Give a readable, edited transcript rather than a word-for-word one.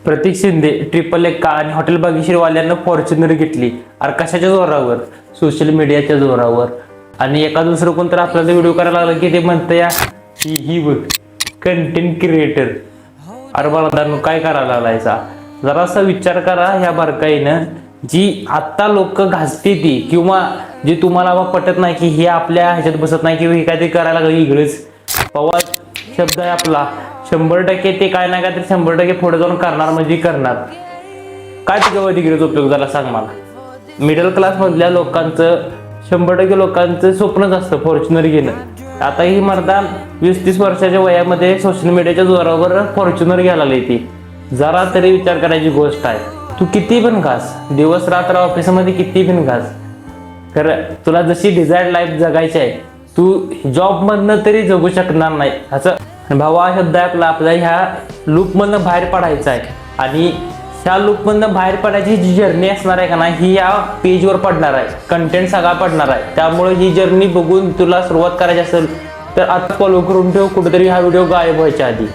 प्रतीक Shinde triple Ekka आणि hotel बागेश्रीवाल्यांना Fortuner घेतली. अरे कशाच्या जोरावर? सोशल मीडियाच्या जोरावर. आणि एका दुसरं कोण तर आपल्याला व्हिडिओ करायला लागला की ते म्हणतं या ही बघ कंटेंट क्रिएटर. अरे बाळांनो काय करायला लागलायचा? जरासा विचार करा ह्या बारकाईनं. जी आत्ता लोक घासते ती किंवा जी तुम्हाला पटत नाही की हे आपल्या ह्याच्यात बसत नाही किंवा हे काहीतरी करायला लागलं इकडेच पवार शब्द आहे आपला 100% ते काय नाही काय तर 100% पुढे जाऊन करणार म्हणजे करणार. काय त्याच्यावर डिग्रीचा उपयोग झाला सांग मला? मिडल क्लास मधल्या लोकांचं 100% लोकांचं स्वप्नच असतं फॉर्च्युनर घेणं. आता ही मर्दा 20-30 वर्षाच्या वयामध्ये सोशल मीडियाच्या जोरावर फॉर्च्युनर घ्यायला लागली ती. जरा तरी विचार करायची गोष्ट आहे. तू किती पण घास, दिवस रात्र ऑफिसमध्ये किती पण घास, खरं तुला जशी डिझायर्ड लाईफ जगायची आहे तू जॉब मधनं तरी जगू शकणार नाही. असं भावा हा शब्द आहे आपला ह्या लूपमधनं बाहेर पडायचं आहे. आणि ह्या लूपमधनं बाहेर पडायची जी जर्नी असणार आहे का नाही ही या पेजवर पडणार आहे. कंटेंट सगळा पडणार आहे. त्यामुळे ही जर्नी बघून तुला सुरुवात करायची असेल तर आता फॉलो करून ठेव कुठेतरी हा व्हिडिओ गायब व्हायच्या आधी.